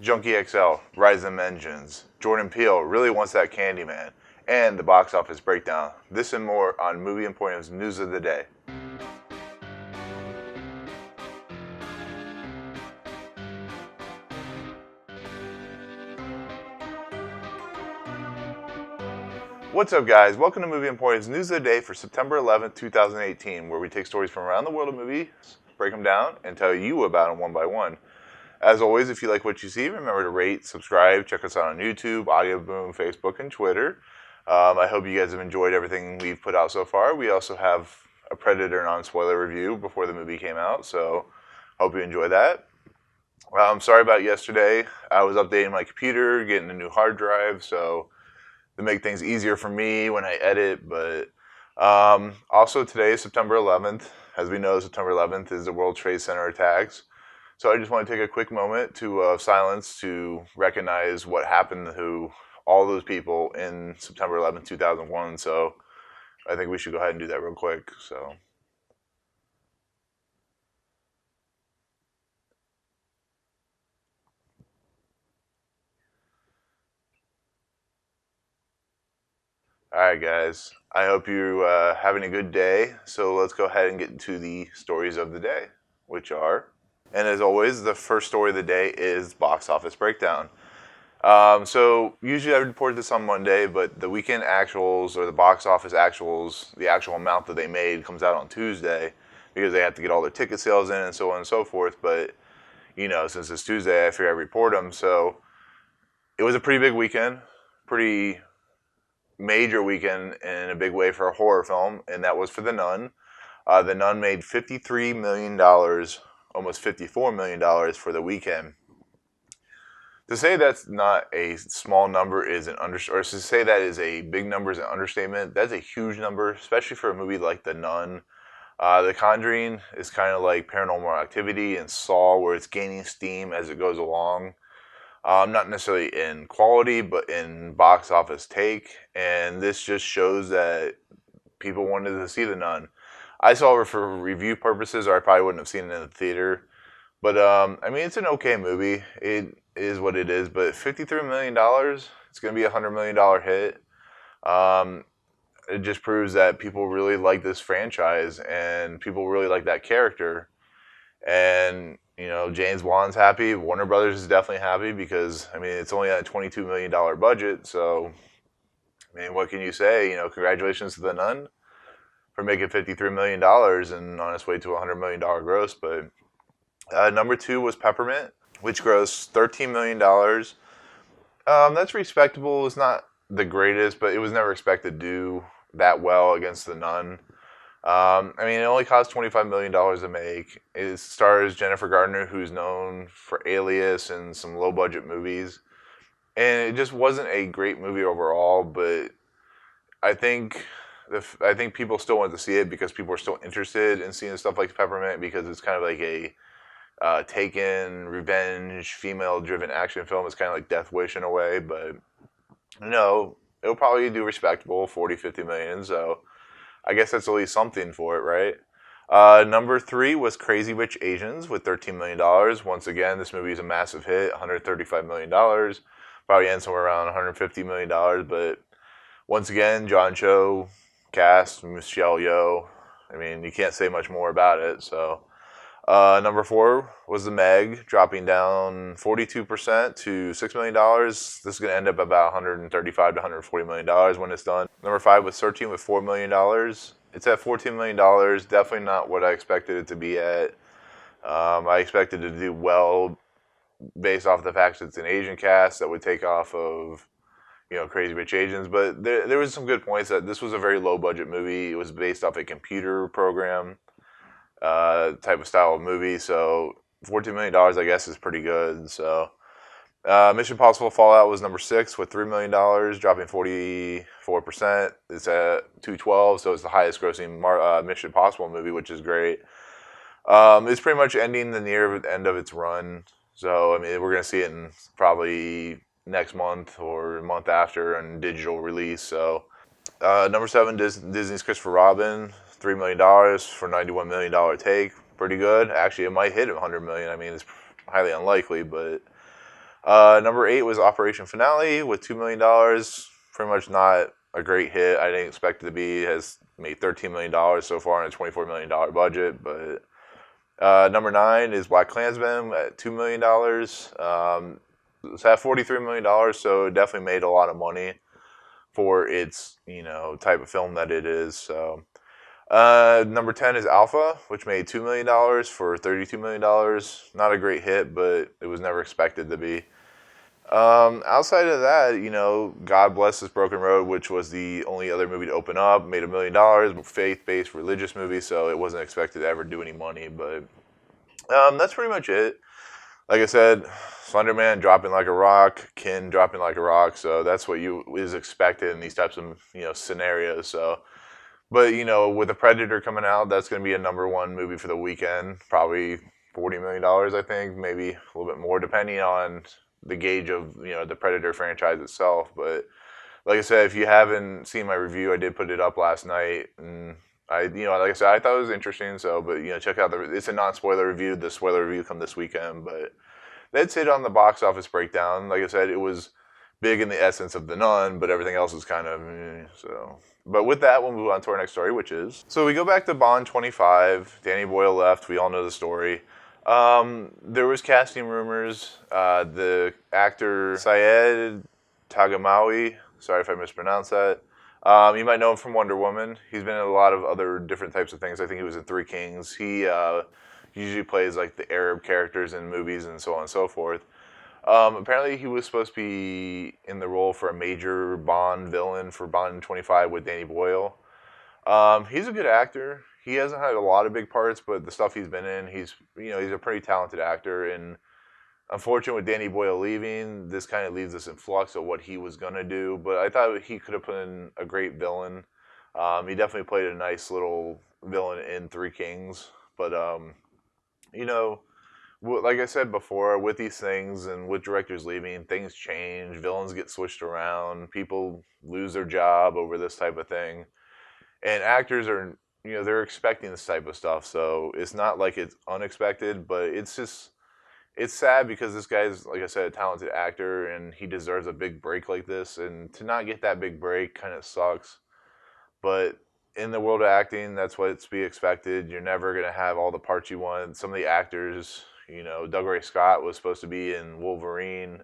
Junkie XL, Rise of Engines, Jordan Peele really wants that Candyman, and the box office breakdown. This and more on Movie Emporium's News of the Day. What's up, guys? Welcome to Movie Emporium's News of the Day for September 11th, 2018, where we take stories from around the world of movies, break them down, and tell you about them one by one. As always, if you like what you see, remember to rate, subscribe, check us out on YouTube, Audio Boom, Facebook, and Twitter. I hope you guys have enjoyed everything we've put out so far. We also have a Predator non-spoiler review before the movie came out, so hope you enjoy that. I'm sorry about yesterday. I was updating my computer, getting a new hard drive, so to make things easier for me when I edit. But also today is September 11th. As we know, September 11th is the World Trade Center attacks. So I just want to take a quick moment to silence to recognize what happened to all those people in September 11th, 2001. So I think we should go ahead and do that real quick. So. Alright, guys. I hope you're having a good day. So let's go ahead and get into the stories of the day, which are, and as always, the first story of the day is box office breakdown. So usually I report this on Monday, but the weekend actuals or the box office actuals, the actual amount that they made comes out on Tuesday because they have to get all their ticket sales in and so on and so forth. But, you know, since it's Tuesday, I figure I report them. So it was a pretty big weekend, pretty major weekend in a big way for a horror film, and that was for The Nun. The Nun made $53 million, almost $54 million for the weekend. To say that's not a small number is an or to say that is a big number is an understatement. That's a huge number, especially for a movie like The Nun. The Conjuring is kind of like Paranormal Activity and Saw, where it's gaining steam as it goes along. Not necessarily in quality, but in box office take. And this just shows that people wanted to see The Nun. I saw it for review purposes, or I probably wouldn't have seen it in the theater. But, I mean, it's an okay movie. It is what it is. But $53 million, it's going to be a $100 million hit. It just proves that people really like this franchise, and people really like that character. And, you know, James Wan's happy. Warner Brothers is definitely happy because, I mean, it's only at a $22 million budget. So, I mean, what can you say? You know, congratulations to The Nun for making $53 million and on its way to a $100 million gross. But number two was Peppermint, which grossed $13 million. That's respectable. It's not the greatest, but it was never expected to do that well against The Nun. I mean, it only cost $25 million to make. It stars Jennifer Gardner, who's known for Alias and some low-budget movies. And it just wasn't a great movie overall, but I think people still want to see it because people are still interested in seeing stuff like Peppermint because it's kind of like a Taken, revenge, female-driven action film. It's kind of like Death Wish in a way, but no, it'll probably do respectable, 40, 50 million, so I guess that's at least something for it, right? Number three was Crazy Rich Asians with $13 million. Once again, this movie is a massive hit, $135 million. Probably ends somewhere around $150 million. But once again, John Cho, cast, Michelle Yeoh. I mean, you can't say much more about it. So, number four was The Meg, dropping down 42% to $6 million. This is going to end up about $135 to $140 million when it's done. Number five was 13 with $4 million. It's at $14 million. Definitely not what I expected it to be at. I expected it to do well based off the fact that it's an Asian cast that would take off of, you know, Crazy Rich Asians. But there was some good points that this was a very low budget movie. It was based off a computer program type of style of movie. So $14 million, I guess, is pretty good. So Mission Impossible Fallout was number six with $3 million, dropping 44%. It's at 212, so it's the highest grossing Mission Impossible movie, which is great. It's pretty much ending the near end of its run. So, I mean, we're going to see it in probably next month or a month after in digital release. So, number seven, Disney's Christopher Robin, $3 million for $91 million take. Pretty good. Actually, it might hit $100 million. I mean, it's highly unlikely, but Number 8 was Operation Finale with $2 million. Pretty much not a great hit. I didn't expect it to be. It has made $13 million so far on a $24 million budget. But number 9 is Black Klansman at $2 million. It's at $43 million, so it definitely made a lot of money for its, type of film that it is. So number 10 is Alpha, which made $2 million for $32 million. Not a great hit, but it was never expected to be. Outside of that, God Bless This Broken Road, which was the only other movie to open up, made $1 million, faith-based religious movie, so it wasn't expected to ever do any money, but that's pretty much it. Like I said, Slender Man dropping like a rock, Kin dropping like a rock, so that's what is expected in these types of, scenarios, so. But, with The Predator coming out, that's going to be a number 1 movie for the weekend, probably $40 million, I think, maybe a little bit more, depending on the gauge of, the Predator franchise itself. But like I said, if you haven't seen my review, I did put it up last night, and like I said, I thought it was interesting. So, but check out it's a non-spoiler review. The spoiler review come this weekend, but that's it on the box office breakdown. Like I said, it was big in the essence of The Nun, but everything else is kind of so. But with that, we'll move on to our next story, which is... So we go back to Bond 25. Danny Boyle left. We all know the story. There was casting rumors. The actor Syed Taghmaoui, sorry if I mispronounced that. You might know him from Wonder Woman. He's been in a lot of other different types of things. I think he was in Three Kings. He usually plays like the Arab characters in movies and so on and so forth. Apparently, he was supposed to be in the role for a major Bond villain for Bond 25 with Danny Boyle. He's a good actor. He hasn't had a lot of big parts, but the stuff he's been in, he's a pretty talented actor. And unfortunately, with Danny Boyle leaving, this kind of leaves us in flux of what he was gonna do. But I thought he could have put in a great villain. He definitely played a nice little villain in Three Kings. But like I said before, with these things and with directors leaving, things change, villains get switched around, people lose their job over this type of thing. And actors are, they're expecting this type of stuff, so it's not like it's unexpected, but it's sad because this guy's, like I said, a talented actor, and he deserves a big break like this, and to not get that big break kind of sucks. But in the world of acting, that's what's to be expected. You're never going to have all the parts you want. Some of the actors... Doug Ray Scott was supposed to be in Wolverine.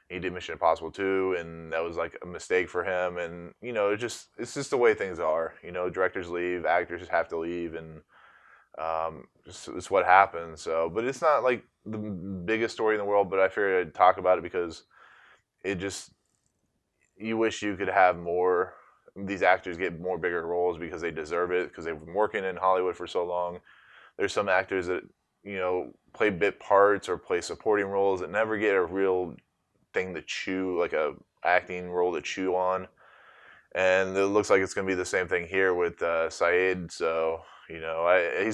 He did Mission Impossible 2, and that was like a mistake for him. And it's just the way things are. Directors leave, actors have to leave, and it's what happens. So, but it's not like the biggest story in the world. But I figured I'd talk about it because you wish you could have more. These actors get more bigger roles because they deserve it, because they've been working in Hollywood for so long. There's some actors that play bit parts or play supporting roles that never get a real thing to chew, like a acting role to chew on. And it looks like it's going to be the same thing here with Syed. So, he's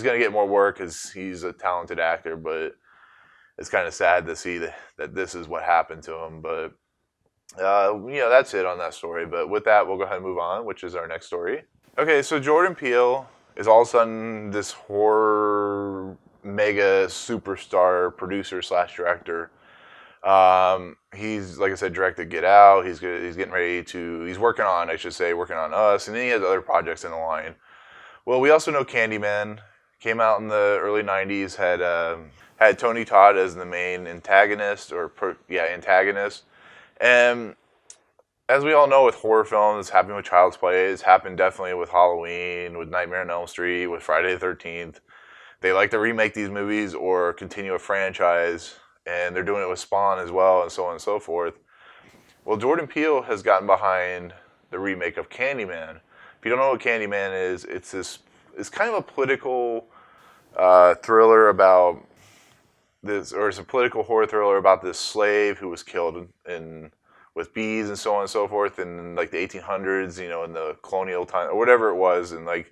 going to get more work because he's a talented actor, but it's kind of sad to see that this is what happened to him. But, that's it on that story. But with that, we'll go ahead and move on, which is our next story. Okay, so Jordan Peele is all of a sudden this horror... mega superstar producer / director. He's, like I said, directed Get Out. He's getting ready to. He's working on Us, and then he has other projects in the line. Well, we also know Candyman came out in the early '90s. Had Tony Todd as the main antagonist, and as we all know, with horror films, it's happened with Child's Play. It's happened definitely with Halloween, with Nightmare on Elm Street, with Friday the 13th. They like to remake these movies or continue a franchise, and they're doing it with Spawn as well, and so on and so forth. Well, Jordan Peele has gotten behind the remake of Candyman. If you don't know what Candyman is, it's kind of a political thriller about this, or it's a political horror thriller about this slave who was killed with bees and so on and so forth in like the 1800s, in the colonial time or whatever it was, and like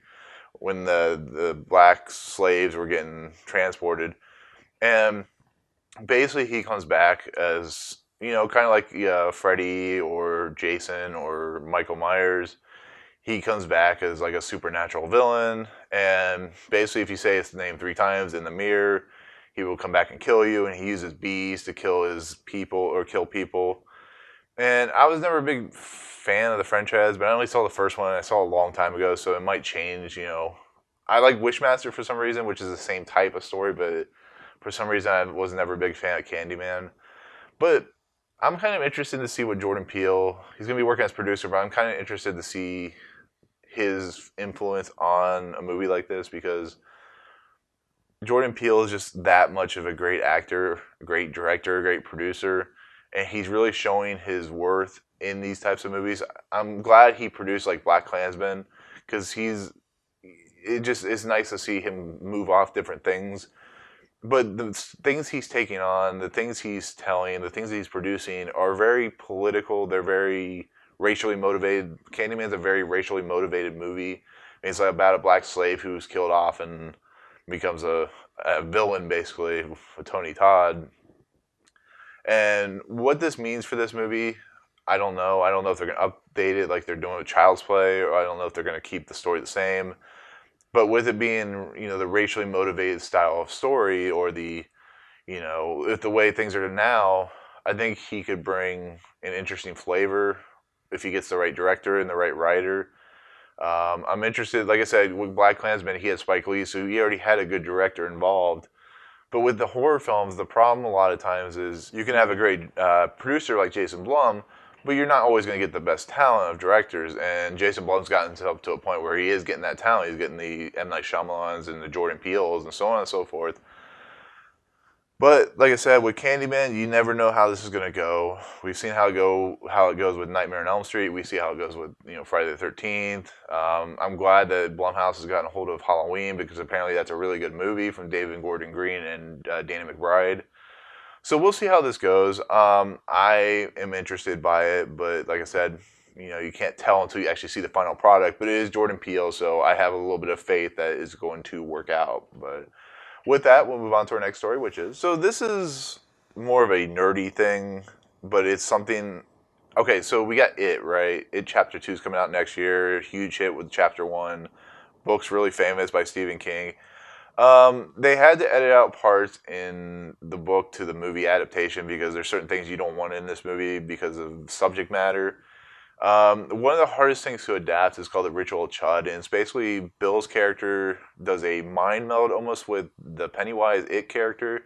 when the black slaves were getting transported. And basically he comes back as, kind of like Freddy or Jason or Michael Myers. He comes back as like a supernatural villain. And basically if you say his name 3 times in the mirror, he will come back and kill you, and he uses bees to kill his people or kill people. And I was never a big fan of the franchise, but I only saw the first one. I saw it a long time ago, so it might change. I like Wishmaster for some reason, which is the same type of story, but for some reason I was never a big fan of Candyman. But I'm kind of interested to see what Jordan Peele. He's gonna be working as producer, but I'm kind of interested to see his influence on a movie like this because Jordan Peele is just that much of a great actor, great director, great producer, and he's really showing his worth in these types of movies. I'm glad he produced like Black Klansman because it's nice to see him move off different things. But the things he's taking on, the things he's telling, the things he's producing are very political. They're very racially motivated. Candyman's a very racially motivated movie. It's like about a black slave who's killed off and becomes a villain, basically, with Tony Todd. And what this means for this movie, I don't know. I don't know if they're going to update it like they're doing with Child's Play, or I don't know if they're going to keep the story the same. But with it being, the racially motivated style of story, or if the way things are now, I think he could bring an interesting flavor if he gets the right director and the right writer. I'm interested, like I said, with Black Klansman, he had Spike Lee, so he already had a good director involved. But with the horror films, the problem a lot of times is you can have a great producer like Jason Blum, but you're not always going to get the best talent of directors. And Jason Blum's gotten up to a point where he is getting that talent. He's getting the M. Night Shyamalans and the Jordan Peeles and so on and so forth. But like I said, with Candyman, you never know how this is going to go. We've seen how it goes with Nightmare on Elm Street. We see how it goes with Friday the 13th. I'm glad that Blumhouse has gotten a hold of Halloween because apparently that's a really good movie from David Gordon Green and Danny McBride. So we'll see how this goes. I am interested by it, but like I said, you can't tell until you actually see the final product. But it is Jordan Peele, so I have a little bit of faith that it's going to work out. But with that, we'll move on to our next story, which is... So this is more of a nerdy thing, but it's something... Okay, so we got It, right? It Chapter 2 is coming out next year. Huge hit with Chapter 1. Book's really famous by Stephen King. They had to edit out parts in the book to the movie adaptation because there's certain things you don't want in this movie because of subject matter. One of the hardest things to adapt is called the Ritual Chud, and it's basically Bill's character does a mind meld almost with the Pennywise It character,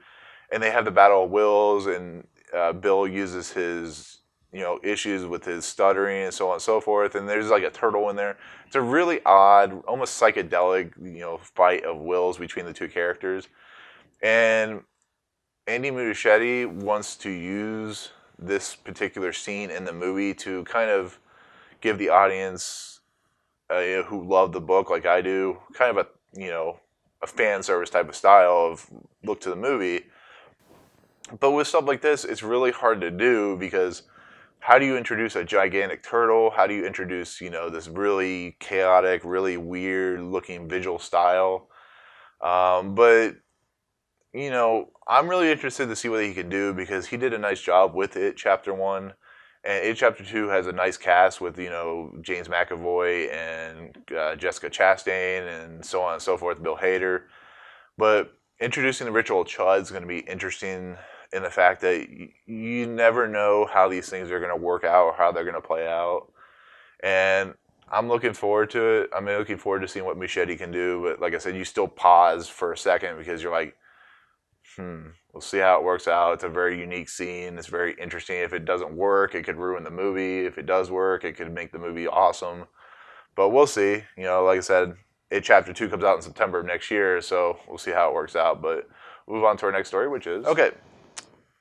and they have the battle of wills, and Bill uses his issues with his stuttering and so on and so forth, and there's like a turtle in there. It's a really odd, almost psychedelic, fight of wills between the two characters. And Andy Muschietti wants to use this particular scene in the movie to kind of give the audience who love the book like I do, kind of a fan service type of style of look to the movie. But with stuff like this, it's really hard to do because how do you introduce a gigantic turtle? How do you introduce, this really chaotic, really weird looking visual style? But I'm really interested to see what he can do because he did a nice job with It Chapter 1. And It Chapter 2 has a nice cast with, James McAvoy and Jessica Chastain and so on and so forth, Bill Hader. But introducing the Ritual Chud is going to be interesting in the fact that you never know how these things are going to work out or how they're going to play out. And I'm looking forward to it. I'm looking forward to seeing what Muschietti can do. But like I said, you still pause for a second because you're like, we'll see how it works out. It's a very unique scene. It's very interesting. If it doesn't work, it could ruin the movie. If it does work, it could make the movie awesome. But we'll see. Like I said, It Chapter 2 comes out in September of next year, so we'll see how it works out. But we'll move on to our next story, which is... Okay,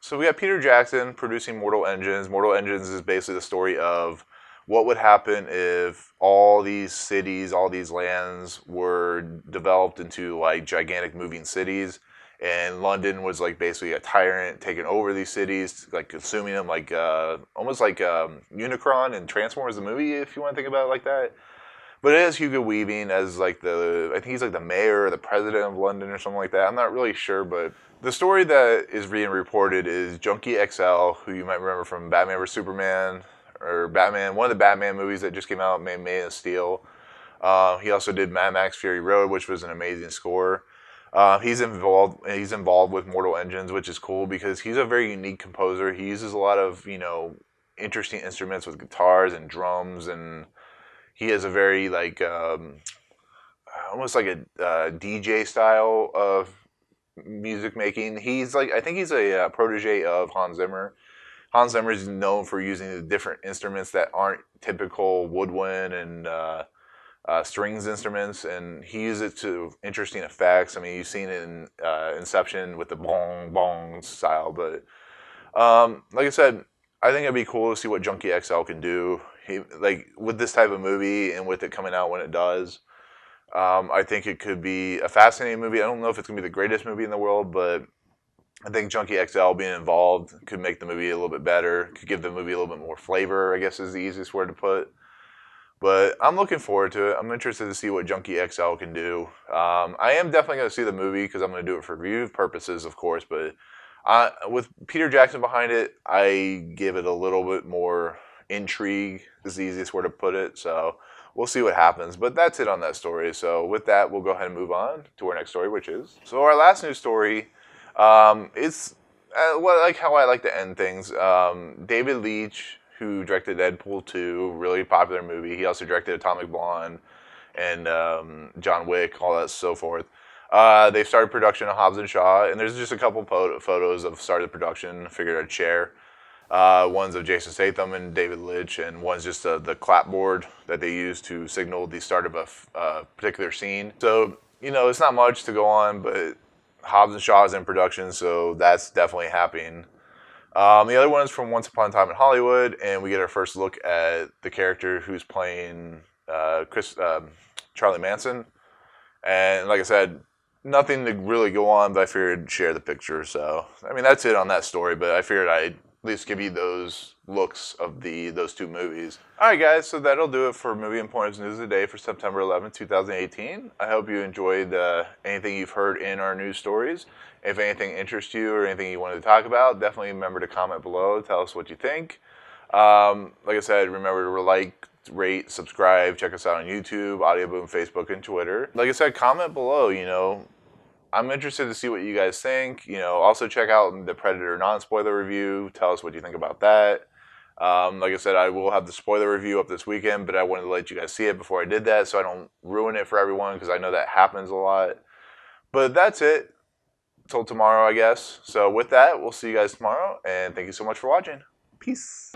so we got Peter Jackson producing Mortal Engines. Mortal Engines is basically the story of what would happen if all these cities, all these lands were developed into like gigantic moving cities. And London was like basically a tyrant taking over these cities, like consuming them, like almost like Unicron and Transformers the movie, if you want to think about it like that. But it has Hugo Weaving as like I think he's like the mayor or the president of London or something like that. I'm not really sure, but the story that is being reported is Junkie XL, who you might remember from Batman vs Superman or Batman, one of the Batman movies that just came out, Man of Steel. He also did Mad Max Fury Road, which was an amazing score. He's involved. He's involved with Mortal Engines, which is cool because he's a very unique composer. He uses a lot of interesting instruments with guitars and drums, and he has a very like almost like a DJ style of music making. He's like I think he's a protege of Hans Zimmer. Hans Zimmer is known for using the different instruments that aren't typical woodwind and strings instruments, and he uses it to interesting effects. I mean, you've seen it in Inception with the bong bong style, but like I said, I think it'd be cool to see what Junkie XL can do. Like with this type of movie and with it coming out when it does. I think it could be a fascinating movie. I don't know if it's going to be the greatest movie in the world, but I think Junkie XL being involved could make the movie a little bit better, could give the movie a little bit more flavor, I guess is the easiest word to put. But I'm looking forward to it. I'm interested to see what Junkie XL can do. I am definitely going to see the movie because I'm going to do it for review purposes, of course. But with Peter Jackson behind it, I give it a little bit more intrigue, is the easiest word to put it. So we'll see what happens. But that's it on that story. So with that, we'll go ahead and move on to our next story, which is... So our last news story is like how I like to end things. David Leitch, who directed Deadpool 2, really popular movie. He also directed Atomic Blonde and John Wick, all that so forth. They've started production of Hobbs and Shaw, and there's just a couple photos of started production. Figured I'd share. One's of Jason Statham and David Leitch, and one's just the clapboard that they use to signal the start of a particular scene. So, it's not much to go on, but Hobbs and Shaw is in production, so that's definitely happening. The other one is from Once Upon a Time in Hollywood, and we get our first look at the character who's playing Charlie Manson. And like I said, nothing to really go on, but I figured I'd share the picture. So, I mean, that's it on that story, but I figured I'd at least give you those looks of those two movies. All right, guys, so that'll do it for Movie Emporium's News of the Day for September 11th, 2018. I hope you enjoyed anything you've heard in our news stories. If anything interests you or anything you wanted to talk about, definitely remember to comment below. Tell us what you think. Like I said, remember to like, rate, subscribe. Check us out on YouTube, Audio Boom, Facebook, and Twitter. Like I said, comment below, I'm interested to see what you guys think. Also check out the Predator non-spoiler review. Tell us what you think about that. Like I said, I will have the spoiler review up this weekend, but I wanted to let you guys see it before I did that so I don't ruin it for everyone because I know that happens a lot. But that's it. Till tomorrow, I guess. So with that, we'll see you guys tomorrow, and thank you so much for watching. Peace.